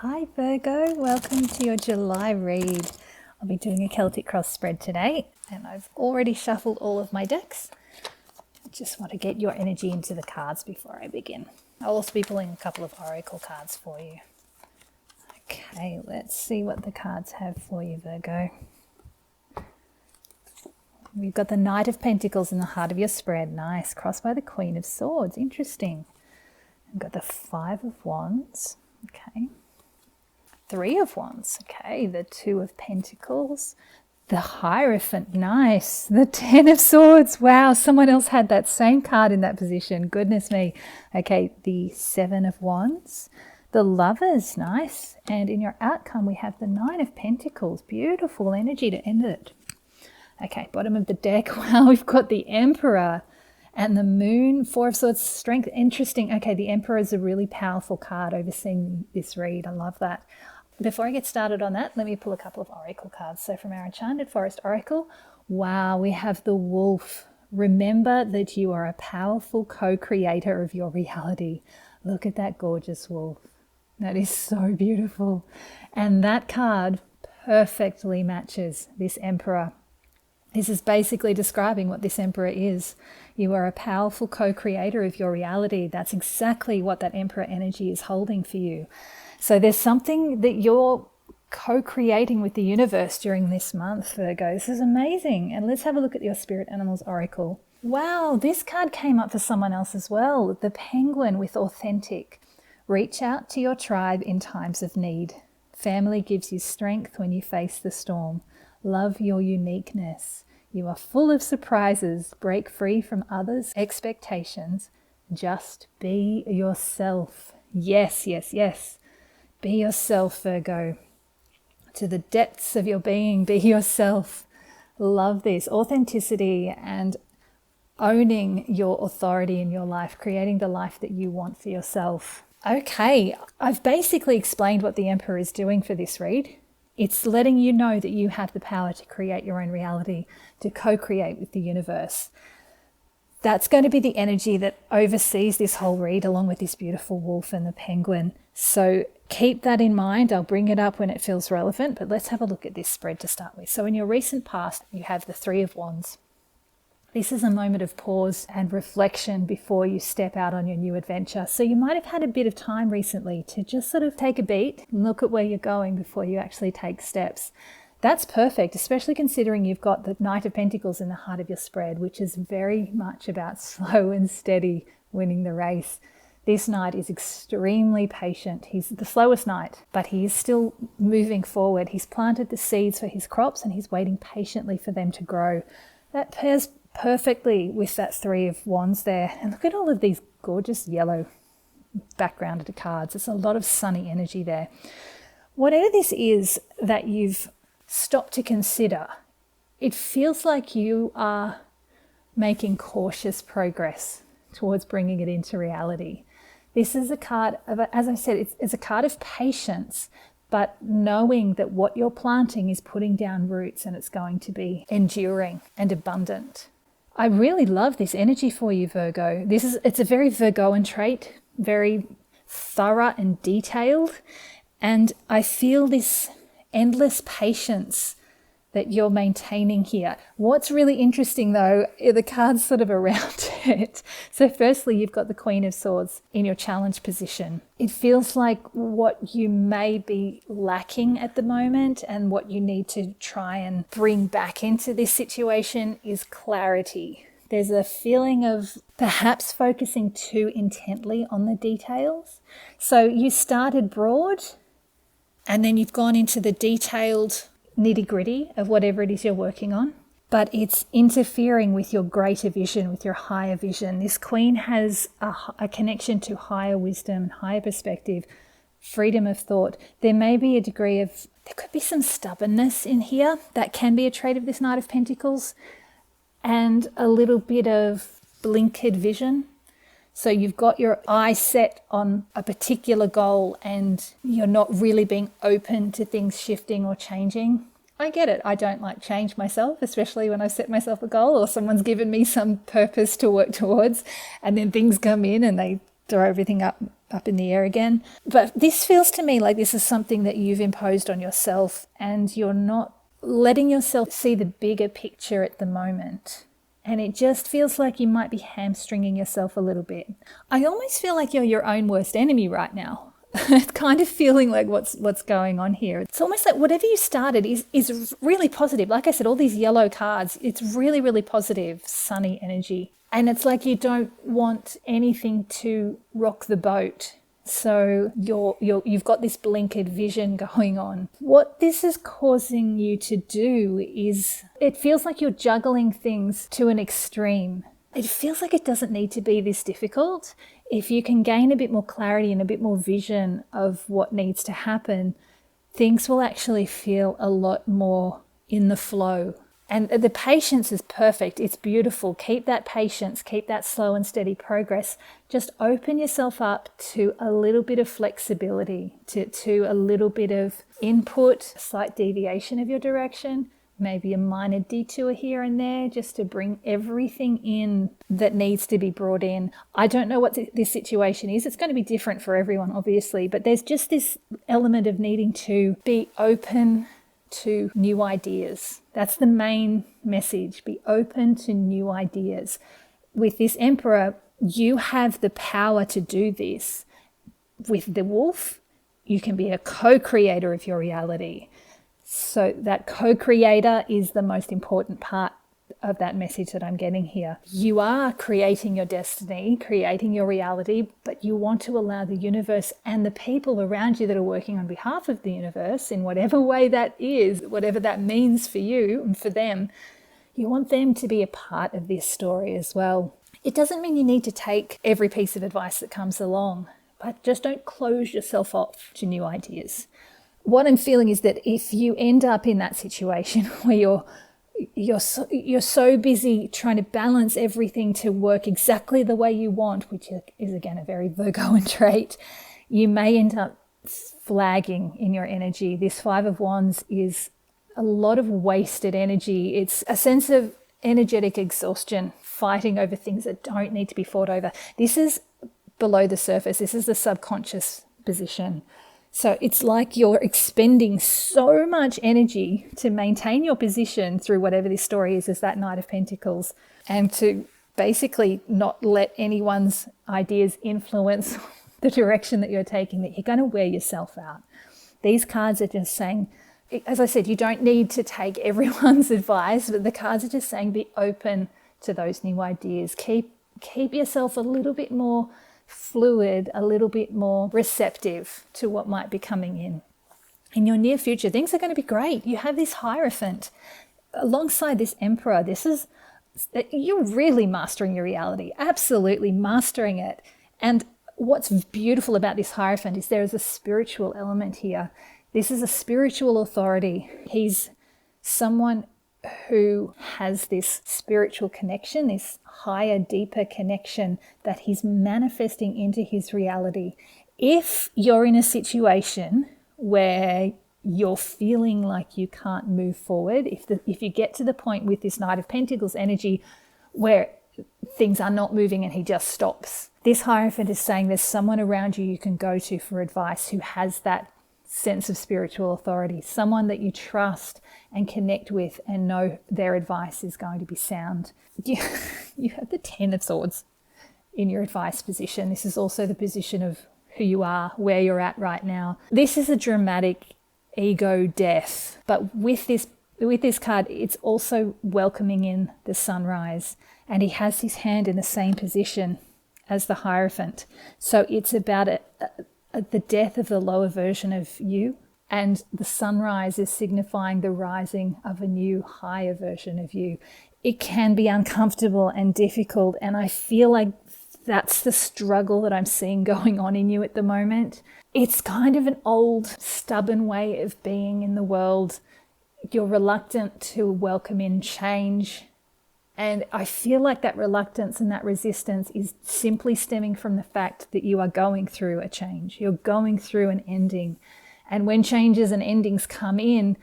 Hi Virgo, welcome to your July read. I'll be doing a Celtic cross spread today and I've already shuffled all of my decks. I just want to get your energy into the cards before I begin. I'll also be pulling a couple of oracle cards for you. Okay, let's see what the cards have for you, Virgo. We've got the Knight of Pentacles in the heart of your spread. Nice. Crossed by the Queen of Swords. Interesting. We've got the Five of Wands. Okay. Three of Wands. Okay. The Two of Pentacles. The Hierophant. Nice. The Ten of Swords. Wow. Someone else had that same card in that position. Goodness me. Okay. The Seven of Wands. The Lovers. Nice. And in your outcome, we have the Nine of Pentacles. Beautiful energy to end it. Okay, bottom of the deck. Wow, we've got the Emperor and the Moon, Four of Swords, Strength. Interesting. Okay, the Emperor is a really powerful card overseeing this read. I love that. Before I get started on that, let me pull a couple of oracle cards. So from our Enchanted Forest Oracle, wow, we have the Wolf. Remember that you are a powerful co-creator of your reality. Look at that gorgeous wolf. That is so beautiful. And that card perfectly matches this Emperor. This is basically describing what this Emperor is. You are a powerful co-creator of your reality. That's exactly what that Emperor energy is holding for you. So there's something that you're co-creating with the universe during this month, Virgo. This is amazing. And let's have a look at your Spirit Animals Oracle. Wow, this card came up for someone else as well. The Penguin with Authentic. Reach out to your tribe in times of need. Family gives you strength when you face the storm. Love your uniqueness. You are full of surprises. Break free from others' expectations. Just be yourself. Yes, yes, yes. Be yourself, Virgo. To the depths of your being, be yourself. Love this. Authenticity and owning your authority in your life, creating the life that you want for yourself. Okay, I've basically explained what the Emperor is doing for this read. It's letting you know that you have the power to create your own reality, to co-create with the universe. That's going to be the energy that oversees this whole read, along with this beautiful wolf and the penguin. So keep that in mind. I'll bring it up when it feels relevant, but let's have a look at this spread to start with. So in your recent past, you have the Three of Wands. This is a moment of pause and reflection before you step out on your new adventure. So you might have had a bit of time recently to just sort of take a beat and look at where you're going before you actually take steps. That's perfect, especially considering you've got the Knight of Pentacles in the heart of your spread, which is very much about slow and steady winning the race. This knight is extremely patient. He's the slowest knight, but he is still moving forward. He's planted the seeds for his crops and he's waiting patiently for them to grow. That pairs perfectly with that Three of Wands there. And look at all of these gorgeous yellow background of the cards. There's a lot of sunny energy there. Whatever this is that you've stopped to consider, it feels like you are making cautious progress towards bringing it into reality. This is a card of, as I said, it's a card of patience, but knowing that what you're planting is putting down roots and it's going to be enduring and abundant. I really love this energy for you, Virgo. It's a very Virgoan trait, very thorough and detailed. And I feel this endless patience that you're maintaining here. What's really interesting though, are the cards sort of around it. So firstly, you've got the Queen of Swords in your challenge position. It feels like what you may be lacking at the moment and what you need to try and bring back into this situation is clarity. There's a feeling of perhaps focusing too intently on the details. So you started broad and then you've gone into the detailed nitty-gritty of whatever it is you're working on, but it's interfering with your greater vision, with your higher vision. This Queen has a connection to higher wisdom and higher perspective, freedom of thought. There may be a degree of, there could be some stubbornness in here. That can be a trait of this Knight of Pentacles, and a little bit of blinkered vision. So you've got your eye set on a particular goal and you're not really being open to things shifting or changing. I get it. I don't like change myself, especially when I set myself a goal or someone's given me some purpose to work towards and then things come in and they throw everything up in the air again. But this feels to me like this is something that you've imposed on yourself, and you're not letting yourself see the bigger picture at the moment. And it just feels like you might be hamstringing yourself a little bit. I almost feel like you're your own worst enemy right now. It's kind of feeling like what's going on here. It's almost like whatever you started is really positive. Like I said, all these yellow cards, it's really, really positive, sunny energy. And it's like you don't want anything to rock the boat. So you've got this blinkered vision going on. What this is causing you to do is, it feels like you're juggling things to an extreme. It feels like it doesn't need to be this difficult. If you can gain a bit more clarity and a bit more vision of what needs to happen, things will actually feel a lot more in the flow. And the patience is perfect. It's beautiful. Keep that patience, keep that slow and steady progress. Just open yourself up to a little bit of flexibility, to a little bit of input, a slight deviation of your direction, maybe a minor detour here and there, just to bring everything in that needs to be brought in. I don't know what this situation is. It's going to be different for everyone, obviously, but there's just this element of needing to be open to new ideas. That's the main message. Be open to new ideas. With this Emperor, you have the power to do this. With the Wolf, you can be a co-creator of your reality. So that co-creator is the most important part of that message that I'm getting here. You are creating your destiny, creating your reality, but you want to allow the universe and the people around you that are working on behalf of the universe, in whatever way that is, whatever that means for you and for them, you want them to be a part of this story as well. It doesn't mean you need to take every piece of advice that comes along, but just don't close yourself off to new ideas. What I'm feeling is that if you end up in that situation where you're so busy trying to balance everything to work exactly the way you want, which is again a very Virgoan trait, you may end up flagging in your energy. This Five of Wands is a lot of wasted energy. It's a sense of energetic exhaustion, fighting over things that don't need to be fought over. This is below the surface. This is the subconscious position. So it's like you're expending so much energy to maintain your position through whatever this story is as that Knight of Pentacles, and to basically not let anyone's ideas influence the direction that you're taking, that you're going to wear yourself out. These cards are just saying, as I said, you don't need to take everyone's advice, but the cards are just saying be open to those new ideas. Keep yourself a little bit more fluid, a little bit more receptive to what might be coming in. In your near future, things are going to be great. You have this Hierophant alongside this Emperor. You're really mastering your reality, absolutely mastering it. And what's beautiful about this Hierophant is there is a spiritual element here. This is a spiritual authority. He's someone who has this spiritual connection, this higher, deeper connection that he's manifesting into his reality. If you're in a situation where you're feeling like you can't move forward, if you get to the point with this Knight of Pentacles energy where things are not moving and he just stops, this Hierophant is saying there's someone around you can go to for advice who has that sense of spiritual authority, someone that you trust and connect with and know their advice is going to be sound. You have the Ten of Swords in your advice position. This is also the position of who you are, where you're at right now. This is a dramatic ego death, but with this card, it's also welcoming in the sunrise, and he has his hand in the same position as the Hierophant. So it's about the death of the lower version of you, and the sunrise is signifying the rising of a new higher version of you. It can be uncomfortable and difficult, and I feel like that's the struggle that I'm seeing going on in you at the moment. It's kind of an old, stubborn way of being in the world. You're reluctant to welcome in change, and I feel like that reluctance and that resistance is simply stemming from the fact that you are going through a change. You're going through an ending. And when changes and endings come in,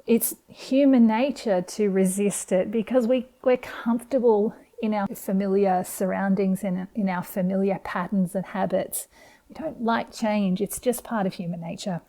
it's human nature to resist it because we're comfortable in our familiar surroundings and in our familiar patterns and habits. We don't like change. It's just part of human nature.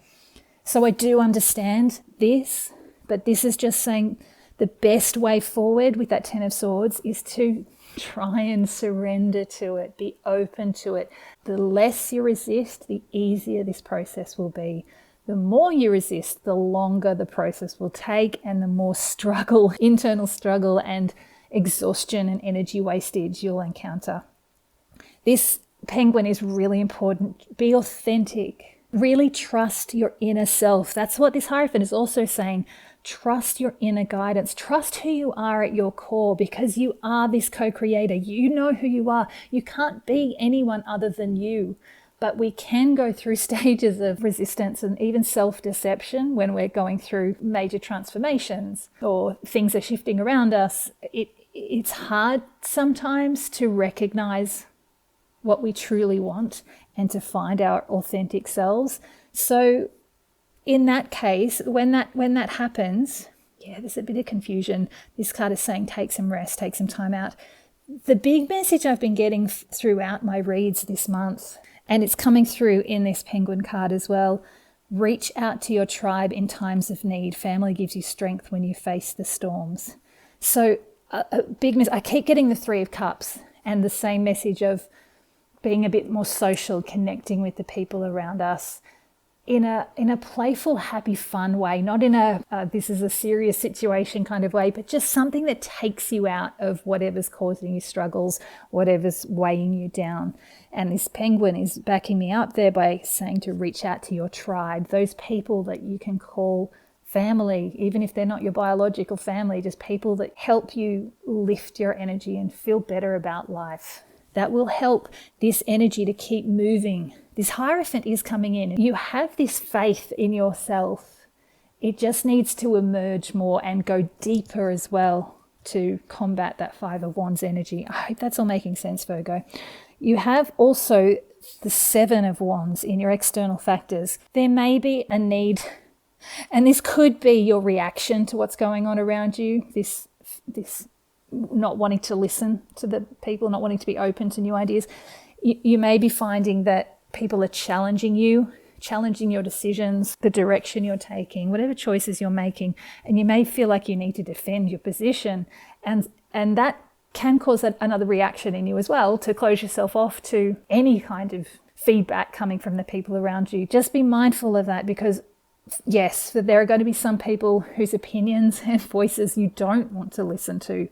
So I do understand this, but this is just saying the best way forward with that Ten of Swords is to try and surrender to it, be open to it. The less you resist, the easier this process will be. The more you resist, the longer the process will take, and the more struggle, internal struggle and exhaustion and energy wastage you'll encounter. This Penguin is really important. Be authentic. Really trust your inner self. That's what this Hierophant is also saying. Trust your inner guidance. Trust who you are at your core, because you are this co-creator. You know who you are. You can't be anyone other than you. But we can go through stages of resistance and even self-deception when we're going through major transformations or things are shifting around us. It's hard sometimes to recognize what we truly want and to find our authentic selves. So in that case, when that happens, there's a bit of confusion. This card is saying take some rest, take some time out. The big message I've been getting throughout my reads this month, and it's coming through in this Penguin card as well, reach out to your tribe in times of need. Family gives you strength when you face the storms. So a big message. I keep getting the Three of Cups and the same message of being a bit more social, connecting with the people around us in a playful, happy, fun way, not in a this is a serious situation kind of way, but just something that takes you out of whatever's causing you struggles, whatever's weighing you down. And this Penguin is backing me up there by saying to reach out to your tribe, those people that you can call family, even if they're not your biological family, just people that help you lift your energy and feel better about life. That will help this energy to keep moving. This Hierophant is coming in. You have this faith in yourself. It just needs to emerge more and go deeper as well to combat that Five of Wands energy. I hope that's all making sense, Virgo. You have also the Seven of Wands in your external factors. There may be a need, and this could be your reaction to what's going on around you, this not wanting to listen to the people, not wanting to be open to new ideas. You may be finding that people are challenging you, challenging your decisions, the direction you're taking, whatever choices you're making, and you may feel like you need to defend your position, and that can cause another reaction in you as well, to close yourself off to any kind of feedback coming from the people around you. Just be mindful of that, because yes, there are going to be some people whose opinions and voices you don't want to listen to.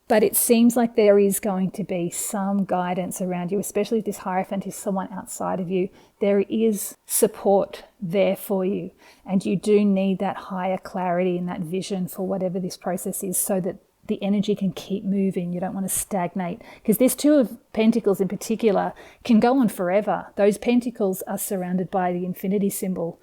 But it seems like there is going to be some guidance around you, especially if this Hierophant is someone outside of you. There is support there for you. And you do need that higher clarity and that vision for whatever this process is, so that the energy can keep moving. You don't want to stagnate, because this Two of Pentacles in particular can go on forever. Those pentacles are surrounded by the infinity symbol.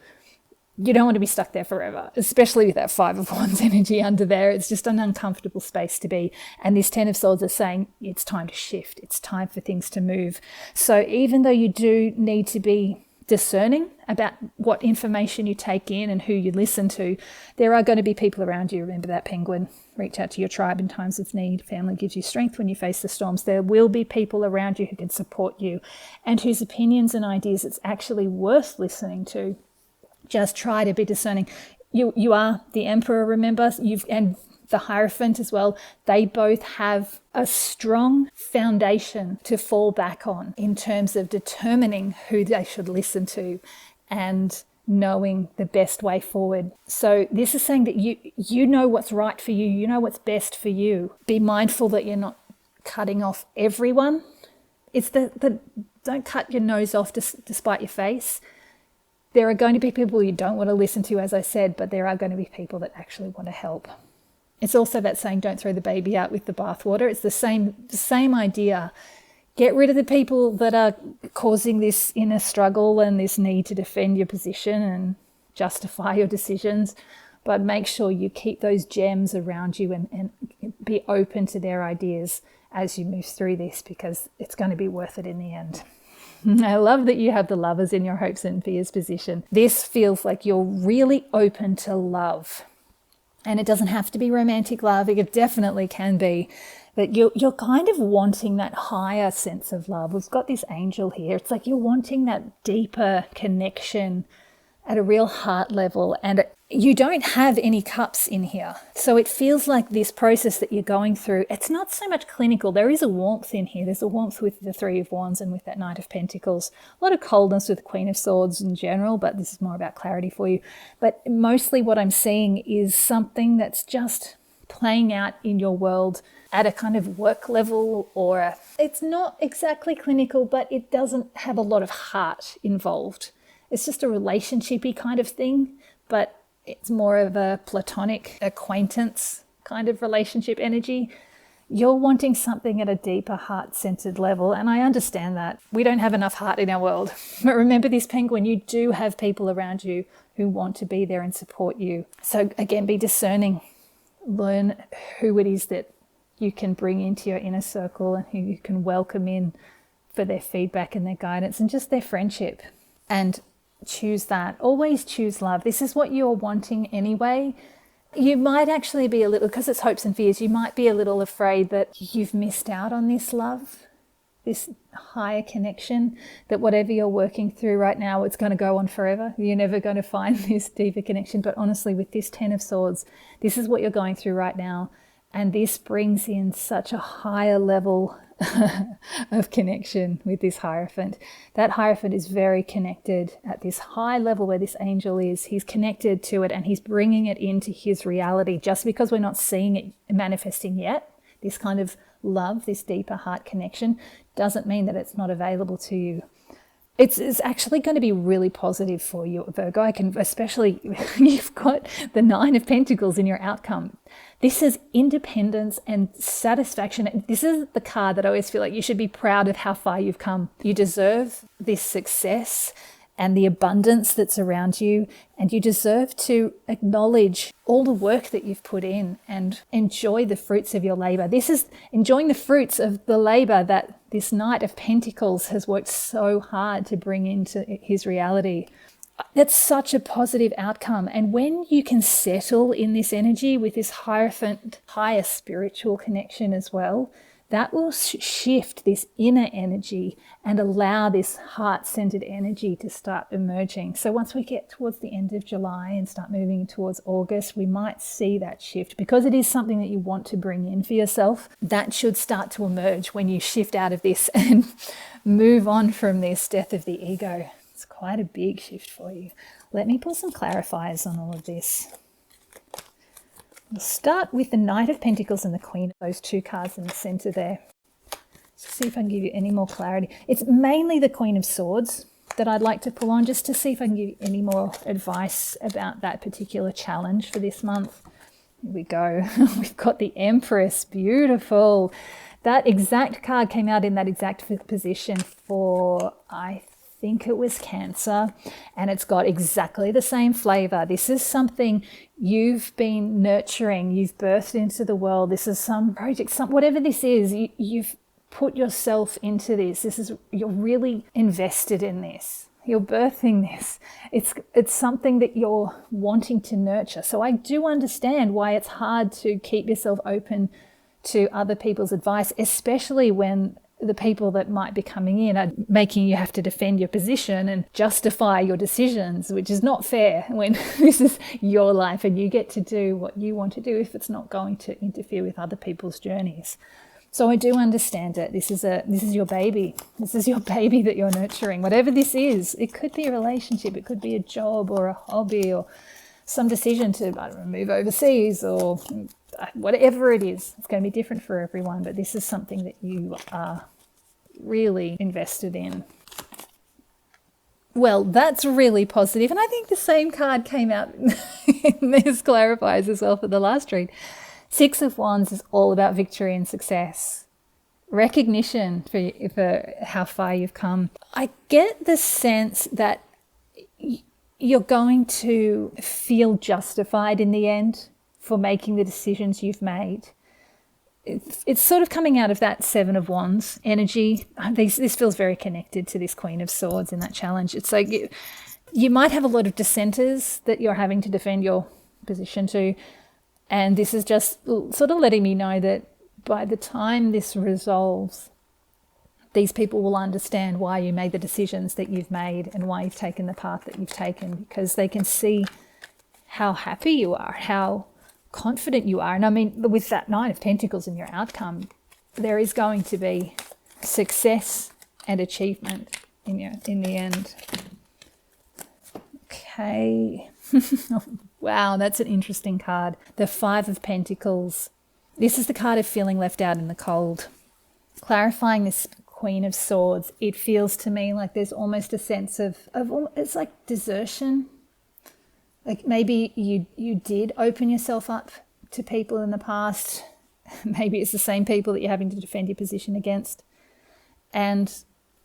You don't want to be stuck there forever, especially with that Five of Wands energy under there. It's just an uncomfortable space to be. And this Ten of Swords is saying it's time to shift. It's time for things to move. So even though you do need to be discerning about what information you take in and who you listen to, there are going to be people around you. Remember that, Penguin. Reach out to your tribe in times of need. Family gives you strength when you face the storms. There will be people around you who can support you and whose opinions and ideas it's actually worth listening to. Just try to be discerning. You are the Emperor, remember, and the Hierophant as well. They both have a strong foundation to fall back on in terms of determining who they should listen to and knowing the best way forward. So this is saying that you know what's right for you. You know what's best for you. Be mindful that you're not cutting off everyone. It's the don't cut your nose off despite your face. There are going to be people you don't want to listen to, as I said, but there are going to be people that actually want to help. It's also that saying, don't throw the baby out with the bathwater. It's the same idea. Get rid of the people that are causing this inner struggle and this need to defend your position and justify your decisions, but make sure you keep those gems around you and be open to their ideas as you move through this, because it's going to be worth it in the end. I love that you have the Lovers in your hopes and fears position. This feels like you're really open to love. And it doesn't have to be romantic love. It definitely can be. But you're kind of wanting that higher sense of love. We've got this angel here. It's like you're wanting that deeper connection at a real heart level, and you don't have any cups in here. So it feels like this process that you're going through, it's not so much clinical. There is a warmth in here. There's a warmth with the Three of Wands and with that Knight of Pentacles. A lot of coldness with the Queen of Swords in general, but this is more about clarity for you. But mostly what I'm seeing is something that's just playing out in your world at a kind of work level, or it's not exactly clinical, but it doesn't have a lot of heart involved. It's just a relationshipy kind of thing, but it's more of a platonic acquaintance kind of relationship energy. You're wanting something at a deeper heart-centered level, and I understand that. We don't have enough heart in our world. But remember this, Penguin, you do have people around you who want to be there and support you. So again, be discerning. Learn who it is that you can bring into your inner circle and who you can welcome in for their feedback and their guidance and just their friendship. And choose that. Always choose love. This is what you're wanting anyway. You might actually be a little, because it's hopes and fears, you might be a little afraid that you've missed out on this love, this higher connection, that whatever you're working through right now, it's going to go on forever. You're never going to find this deeper connection. But honestly, with this Ten of Swords, this is what you're going through right now. And this brings in such a higher level of connection with this Hierophant. That Hierophant is very connected at this high level where this angel is. He's connected to it and he's bringing it into his reality. Just because we're not seeing it manifesting yet, this kind of love, this deeper heart connection, doesn't mean that it's not available to you. It's actually going to be really positive for you, Virgo. Especially you've got the Nine of Pentacles in your outcome. This is independence and satisfaction. This is the card that I always feel like you should be proud of how far you've come. You deserve this success and the abundance that's around you, and you deserve to acknowledge all the work that you've put in and enjoy the fruits of your labor. This is enjoying the fruits of the labor that this Knight of Pentacles has worked so hard to bring into his reality. That's such a positive outcome. And when you can settle in this energy with this Hierophant, higher spiritual connection as well, that will shift this inner energy and allow this heart-centered energy to start emerging. So once we get towards the end of July and start moving towards August, we might see that shift. Because it is something that you want to bring in for yourself, that should start to emerge when you shift out of this and move on from this death of the ego. It's quite a big shift for you. Let me put some clarifiers on all of this. We'll start with the Knight of Pentacles and the Queen, those two cards in the center there. See if I can give you any more clarity. It's mainly the Queen of Swords that I'd like to pull on, just to see if I can give you any more advice about that particular challenge for this month. Here we go. We've got the Empress. Beautiful. That exact card came out in that exact position for, I think it was Cancer, and it's got exactly the same flavor. This is something you've been nurturing, you've birthed into the world. This is some project, whatever this is, you've put yourself into this. You're really invested in this. You're birthing this. It's something that you're wanting to nurture. So I do understand why it's hard to keep yourself open to other people's advice, especially when the people that might be coming in are making you have to defend your position and justify your decisions, which is not fair when this is your life and you get to do what you want to do if it's not going to interfere with other people's journeys. So I do understand it. This is your baby. This is your baby that you're nurturing. Whatever this is, it could be a relationship, it could be a job or a hobby or some decision to, I don't know, move overseas or whatever it is. It's going to be different for everyone, but this is something that you are really invested in. Well, that's really positive. And I think the same card came out in this clarifiers as well for the last read. Six of Wands is all about victory and success. Recognition for how far you've come. I get the sense that you're going to feel justified in the end for making the decisions you've made. It's sort of coming out of that Seven of Wands energy. This feels very connected to this Queen of Swords in that challenge. It's like you might have a lot of dissenters that you're having to defend your position to. And this is just sort of letting me know that by the time this resolves, these people will understand why you made the decisions that you've made and why you've taken the path that you've taken, because they can see how happy you are, how confident you are. And I mean, with that Nine of Pentacles in your outcome, there is going to be success and achievement in the end. Okay. Wow, that's an interesting card. The Five of Pentacles. This is the card of feeling left out in the cold. Clarifying this Queen of Swords, it feels to me like there's almost a sense of it's like desertion. Like maybe you did open yourself up to people in the past. Maybe it's the same people that you're having to defend your position against, and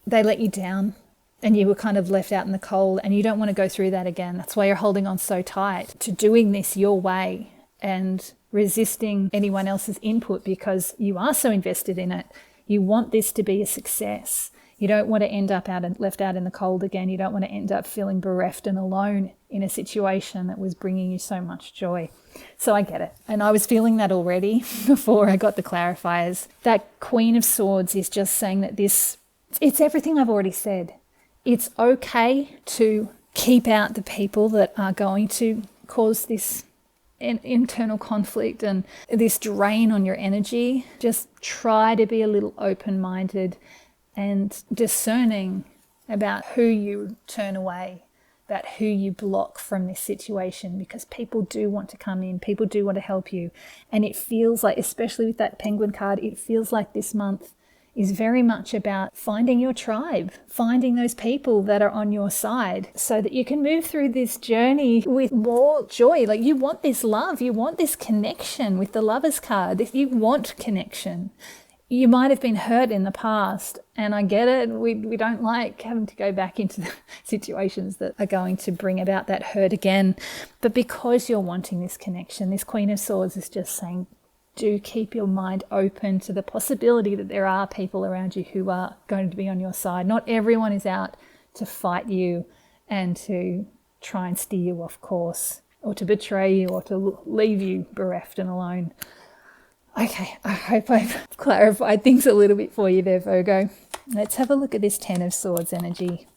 they let you down and you were kind of left out in the cold, and you don't want to go through that again. That's why you're holding on so tight to doing this your way and resisting anyone else's input, because you are so invested in it. You want this to be a success. You don't want to end up left out in the cold again. You don't want to end up feeling bereft and alone in a situation that was bringing you so much joy. So I get it. And I was feeling that already before I got the clarifiers. That Queen of Swords is just saying that it's everything I've already said. It's okay to keep out the people that are going to cause this internal conflict and this drain on your energy. Just try to be a little open-minded and discerning about who you turn away, about who you block from this situation, because people do want to come in, people do want to help you. And it feels like, especially with that Penguin card, it feels like this month is very much about finding your tribe, finding those people that are on your side so that you can move through this journey with more joy. Like, you want this love, you want this connection with the Lovers card. If you want connection, you might have been hurt in the past, and I get it. We don't like having to go back into the situations that are going to bring about that hurt again. But because you're wanting this connection, this Queen of Swords is just saying, do keep your mind open to the possibility that there are people around you who are going to be on your side. Not everyone is out to fight you and to try and steer you off course, or to betray you, or to leave you bereft and alone. Okay, I hope I've clarified things a little bit for you there, Virgo. Let's have a look at this Ten of Swords energy.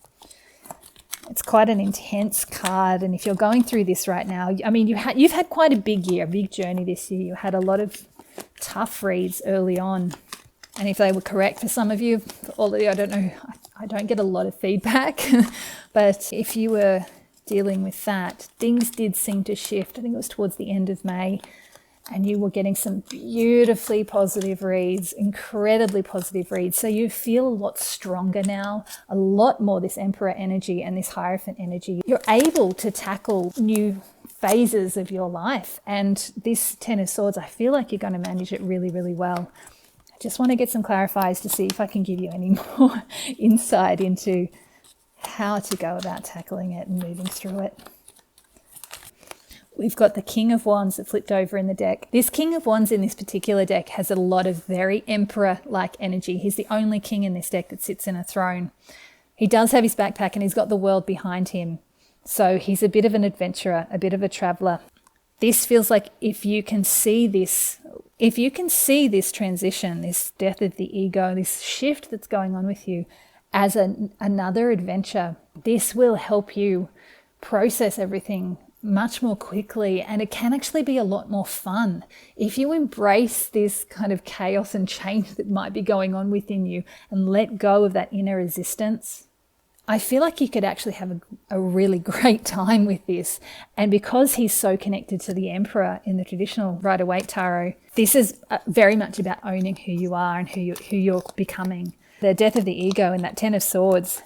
It's quite an intense card, and if you're going through this right now, I mean, you've had quite a big year, a big journey this year. You had a lot of tough reads early on, and if they were correct for some of you, for all of you, I don't know, I don't get a lot of feedback, but if you were dealing with that, things did seem to shift. I think it was towards the end of May, and you were getting some beautifully positive reads, incredibly positive reads. So you feel a lot stronger now, a lot more this Emperor energy and this Hierophant energy. You're able to tackle new phases of your life. And this Ten of Swords, I feel like you're going to manage it really, really well. I just want to get some clarifiers to see if I can give you any more insight into how to go about tackling it and moving through it. We've got the King of Wands that flipped over in the deck. This King of Wands in this particular deck has a lot of very Emperor-like energy. He's the only king in this deck that sits in a throne. He does have his backpack and he's got the world behind him. So he's a bit of an adventurer, a bit of a traveler. This feels like if you can see this transition, this death of the ego, this shift that's going on with you as another adventure, this will help you process everything much more quickly, and it can actually be a lot more fun if you embrace this kind of chaos and change that might be going on within you and let go of that inner resistance. I feel like you could actually have a really great time with this. And because he's so connected to the Emperor in the traditional Rider-Waite Tarot, this is very much about owning who you are and who you're becoming. The death of the ego and that Ten of Swords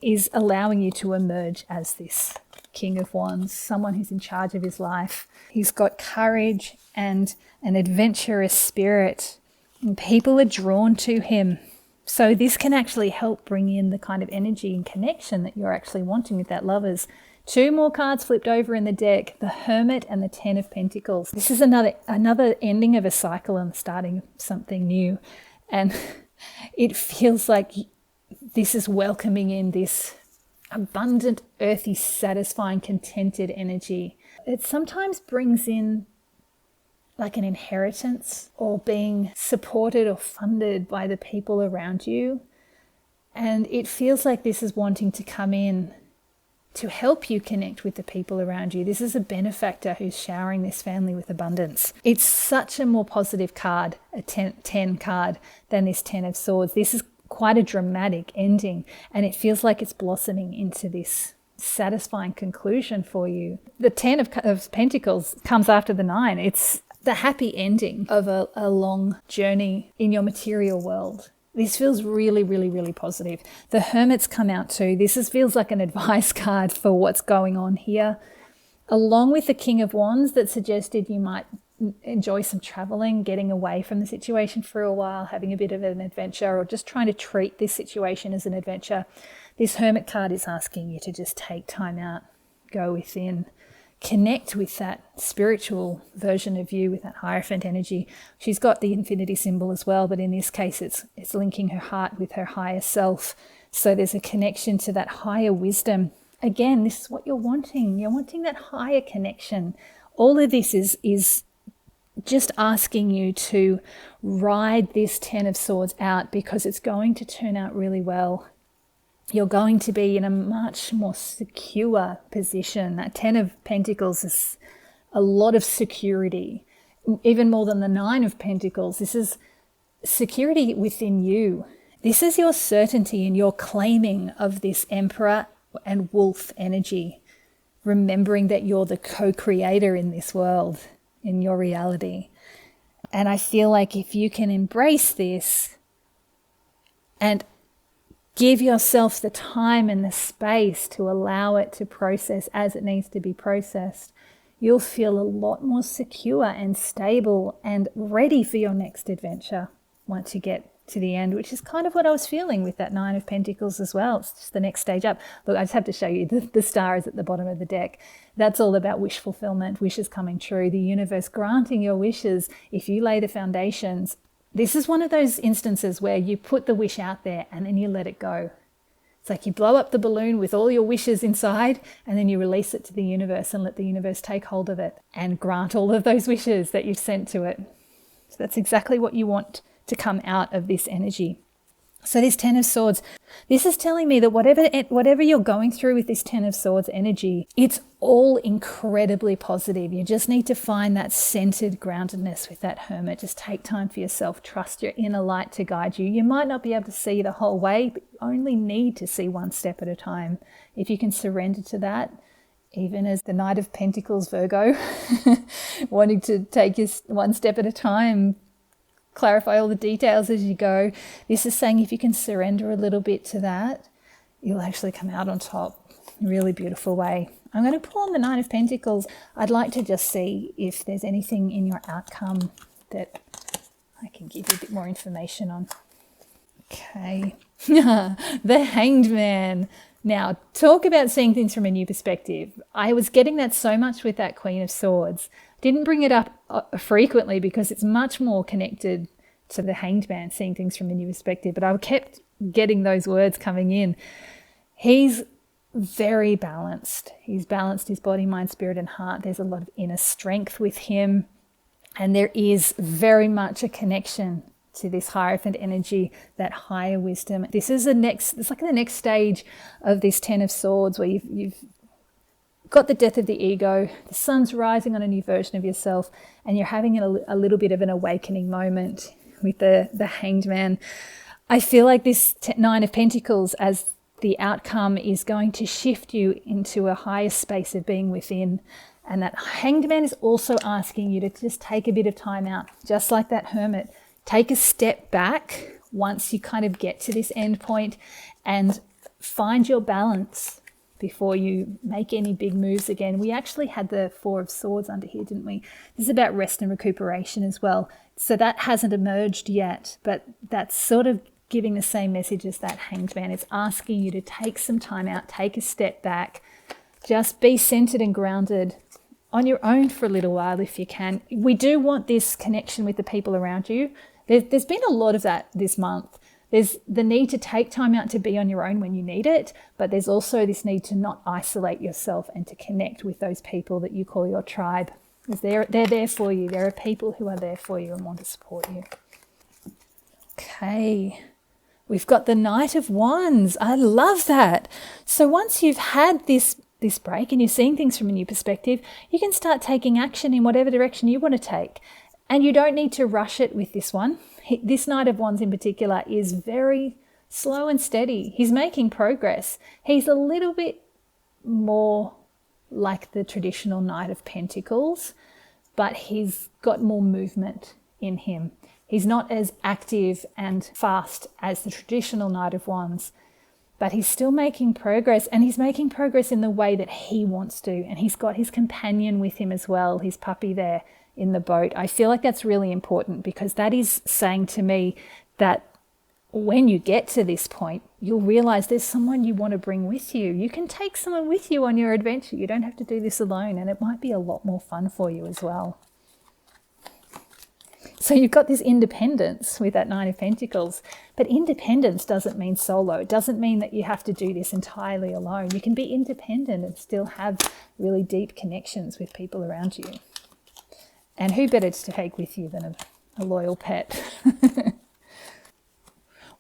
is allowing you to emerge as this King of Wands, someone who's in charge of his life. He's got courage and an adventurous spirit, and people are drawn to him. So this can actually help bring in the kind of energy and connection that you're actually wanting with that Lovers. Two more cards flipped over in the deck, the Hermit and the Ten of Pentacles. This is another ending of a cycle and the starting of something new. And it feels like this is welcoming in this abundant, earthy, satisfying, contented energy. It sometimes brings in like an inheritance or being supported or funded by the people around you. And it feels like this is wanting to come in to help you connect with the people around you. This is a benefactor who's showering this family with abundance. It's such a more positive card, a 10 card, than this 10 of Swords. This is quite a dramatic ending, and it feels like it's blossoming into this satisfying conclusion for you. The 10 of Pentacles comes after the 9. It's the happy ending of a long journey in your material world. This feels really, really, really positive. The Hermit's come out too. This feels like an advice card for what's going on here. Along with the King of Wands that suggested you might enjoy some traveling, getting away from the situation for a while, having a bit of an adventure, or just trying to treat this situation as an adventure. This Hermit card is asking you to just take time out, go within, connect with that spiritual version of you, with that Hierophant energy. She's got the infinity symbol as well, but in this case it's linking her heart with her higher self. So there's a connection to that higher wisdom. Again, this is what you're wanting. You're wanting that higher connection. All of this is just asking you to ride this 10 of Swords out, because it's going to turn out really well. You're going to be in a much more secure position. That 10 of Pentacles is a lot of security, even more than the 9 of Pentacles. This is security within you. This is your certainty and your claiming of this Emperor and Wolf energy, remembering that you're the co-creator in this world, in your reality. And I feel like if you can embrace this and give yourself the time and the space to allow it to process as it needs to be processed, you'll feel a lot more secure and stable and ready for your next adventure once you get to the end, which is kind of what I was feeling with that 9 of Pentacles as well. It's just the next stage up. Look, I just have to show you the star is at the bottom of the deck. That's all about wish fulfillment, wishes coming true, the universe granting your wishes if you lay the foundations. This is one of those instances where you put the wish out there and then you let it go. It's like you blow up the balloon with all your wishes inside, and then you release it to the universe and let the universe take hold of it and grant all of those wishes that you've sent to it. So that's exactly what you want to come out of this energy. So this 10 of Swords, this is telling me that whatever you're going through with this 10 of Swords energy, it's all incredibly positive. You just need to find that centered groundedness with that Hermit. Just take time for yourself. Trust your inner light to guide you. You might not be able to see the whole way, but you only need to see one step at a time. If you can surrender to that, even as the Knight of Pentacles, Virgo, wanting to take you one step at a time, clarify all the details as you go. This is saying if you can surrender a little bit to that, you'll actually come out on top in a really beautiful way. I'm going to pull on the 9 of Pentacles. I'd like to just see if there's anything in your outcome that I can give you a bit more information on. Okay. The Hanged Man. Now, talk about seeing things from a new perspective. I was getting that so much with that Queen of Swords. Didn't bring it up frequently because it's much more connected to the Hanged Man, seeing things from a new perspective. But I kept getting those words coming in. He's very balanced. He's balanced his body, mind, spirit, and heart. There's a lot of inner strength with him. And there is very much a connection to this Hierophant energy, that higher wisdom. This is it's like the next stage of this 10 of Swords, where you've got the death of the ego, the sun's rising on a new version of yourself, and you're having a little bit of an awakening moment with the Hanged Man. I feel like this 9 of Pentacles, as the outcome, is going to shift you into a higher space of being within. And that Hanged Man is also asking you to just take a bit of time out, just like that Hermit. Take a step back once you kind of get to this end point and find your balance before you make any big moves again. We actually had the 4 of Swords under here, didn't we? This is about rest and recuperation as well. So that hasn't emerged yet, but that's sort of giving the same message as that Hanged Man. It's asking you to take some time out, take a step back, just be centered and grounded on your own for a little while if you can. We do want this connection with the people around you. There's been a lot of that this month. There's the need to take time out to be on your own when you need it, but there's also this need to not isolate yourself and to connect with those people that you call your tribe. They're there for you. There are people who are there for you and want to support you. Okay. We've got the Knight of Wands. I love that. So once you've had this break and you're seeing things from a new perspective, you can start taking action in whatever direction you want to take. And you don't need to rush it with this one. This Knight of Wands in particular is very slow and steady. He's making progress. He's a little bit more like the traditional Knight of Pentacles, but he's got more movement in him. He's not as active and fast as the traditional Knight of Wands, but he's still making progress, and he's making progress in the way that he wants to. And he's got his companion with him as well, his puppy there in the boat. I feel like that's really important, because that is saying to me that when you get to this point, you'll realize there's someone you want to bring with you. You can take someone with you on your adventure. You don't have to do this alone, and it might be a lot more fun for you as well. So you've got this independence with that Nine of Pentacles, but independence doesn't mean solo. It doesn't mean that you have to do this entirely alone. You can be independent and still have really deep connections with people around you. And who better to take with you than a loyal pet?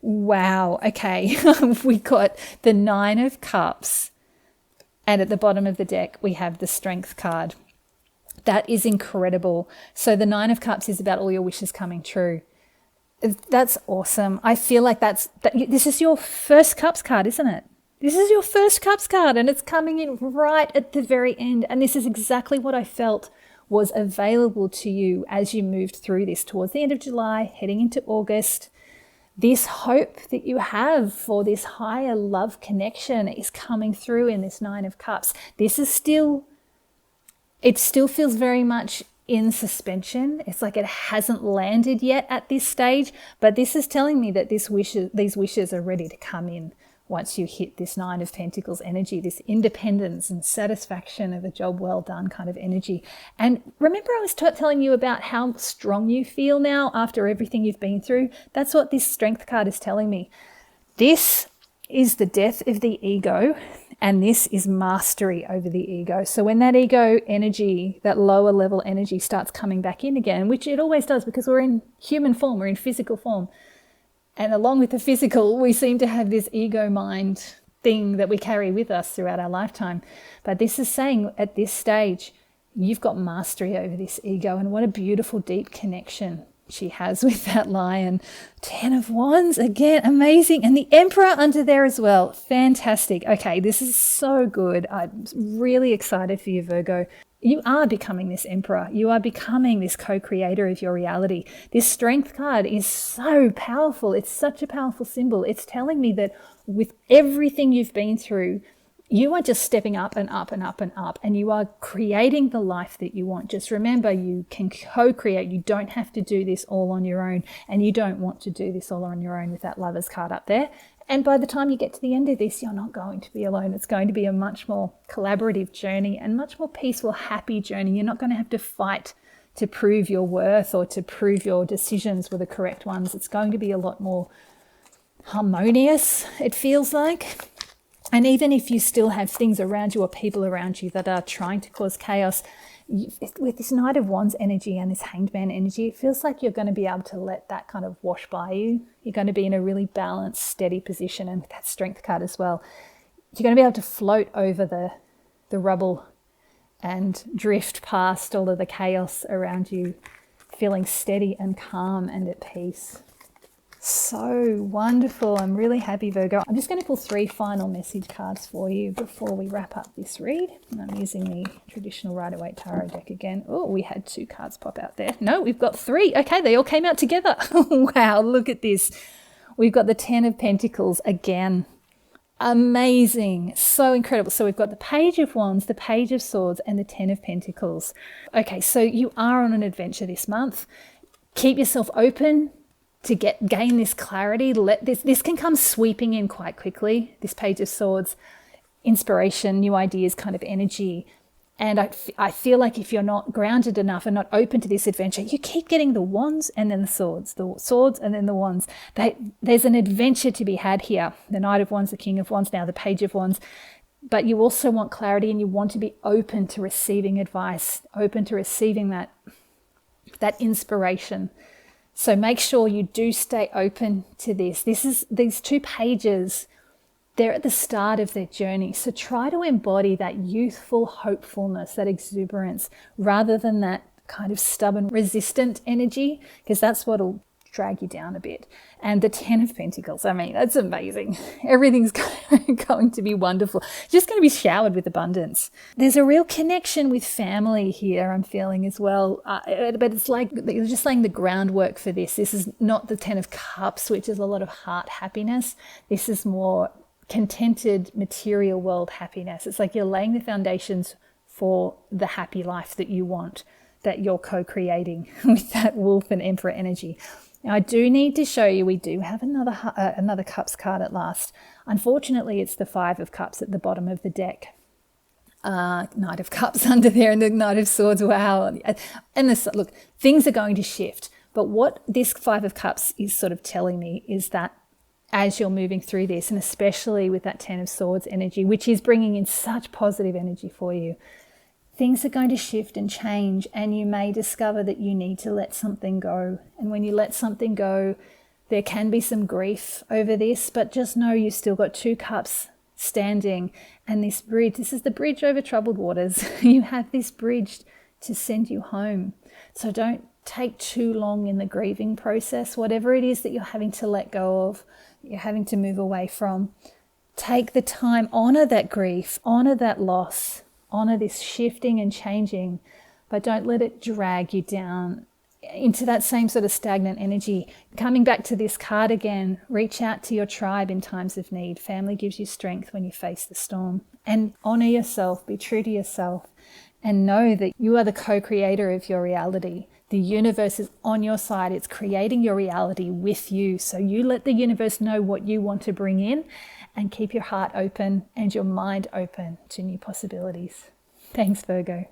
Wow, okay. We got the Nine of Cups, and at the bottom of the deck we have the Strength card. That is incredible. So the Nine of Cups is about all your wishes coming true. That's awesome. I feel like this is your first Cups card, isn't it? This is your first Cups card, and it's coming in right at the very end. And this is exactly what I felt was available to you as you moved through this towards the end of July, heading into August. This hope that you have for this higher love connection is coming through in this Nine of Cups. It still feels very much in suspension. It's like it hasn't landed yet at this stage, but this is telling me that these wishes are ready to come in once you hit this Nine of Pentacles energy, this independence and satisfaction of a job well done kind of energy. And remember, I was telling you about how strong you feel now after everything you've been through. That's what this Strength card is telling me. This is the death of the ego, and this is mastery over the ego. So when that ego energy, that lower level energy, starts coming back in again, which it always does because we're in human form, we're in physical form. And along with the physical, we seem to have this ego mind thing that we carry with us throughout our lifetime. But this is saying at this stage, you've got mastery over this ego, and what a beautiful, deep connection she has with that lion. 10 of Wands, again, amazing. And the Emperor under there as well. Fantastic. Okay, this is so good. I'm really excited for you, Virgo. You are becoming this Emperor. You are becoming this co-creator of your reality. This Strength card is so powerful. It's such a powerful symbol. It's telling me that with everything you've been through, you are just stepping up and up and up and up, and you are creating the life that you want. Just remember, you can co-create. You don't have to do this all on your own, and you don't want to do this all on your own with that Lovers card up there. And by the time you get to the end of this, you're not going to be alone. It's going to be a much more collaborative journey and much more peaceful, happy journey. You're not going to have to fight to prove your worth or to prove your decisions were the correct ones. It's going to be a lot more harmonious, it feels like. And even if you still have things around you or people around you that are trying to cause chaos, with this Knight of Wands energy and this Hanged Man energy, it feels like you're going to be able to let that kind of wash by you. You're going to be in a really balanced, steady position. And with that Strength card as well, you're going to be able to float over the rubble and drift past all of the chaos around you, feeling steady and calm and at peace. So wonderful. I'm really happy, Virgo. I'm just going to pull 3 final message cards for you before we wrap up this read. And I'm using the traditional Rider-Waite Tarot deck again. Oh, we had 2 cards pop out there. No, we've got 3. Okay, they all came out together. Wow, look at this. We've got the 10 of Pentacles again. Amazing. So incredible. So we've got the Page of Wands, the Page of Swords, and the 10 of Pentacles. Okay, so you are on an adventure this month. Keep yourself open to gain this clarity. This can come sweeping in quite quickly, this Page of Swords, inspiration, new ideas kind of energy. And I feel like if you're not grounded enough and not open to this adventure, you keep getting the wands and then the swords and then the wands. There's an adventure to be had here. The Knight of Wands, the King of Wands, now the Page of Wands. but you also want clarity, and you want to be open to receiving advice, open to receiving that inspiration. So make sure you do stay open to this. These 2 pages, they're at the start of their journey. So try to embody that youthful hopefulness, that exuberance, rather than that kind of stubborn, resistant energy, because that's what'll drag you down a bit. And the 10 of Pentacles, I mean, that's amazing. Everything's going to be wonderful. Just going to be showered with abundance. There's a real connection with family here, I'm feeling as well. But it's like you're just laying the groundwork for this. This is not the 10 of Cups, which is a lot of heart happiness. This is more contented material world happiness. It's like you're laying the foundations for the happy life that you want, that you're co-creating with that Wolf and Emperor energy. Now, I do need to show you, we do have another Cups card at last. Unfortunately, it's the 5 of Cups at the bottom of the deck. Knight of Cups under there, and the Knight of Swords. Wow. And this, look, things are going to shift. But what this 5 of Cups is sort of telling me is that as you're moving through this, and especially with that 10 of Swords energy, which is bringing in such positive energy for you, things are going to shift and change, and you may discover that you need to let something go. And when you let something go, there can be some grief over this, but just know you've still got 2 cups standing, and this bridge, this is the bridge over troubled waters. You have this bridge to send you home. So don't take too long in the grieving process, whatever it is that you're having to let go of, you're having to move away from. Take the time, honor that grief, honor that loss, honor this shifting and changing, but don't let it drag you down into that same sort of stagnant energy. Coming back to this card again, reach out to your tribe in times of need. Family gives you strength when you face the storm. And honor yourself, be true to yourself, and know that you are the co-creator of your reality. The universe is on your side. It's creating your reality with you. So you let the universe know what you want to bring in, and keep your heart open and your mind open to new possibilities. Thanks, Virgo.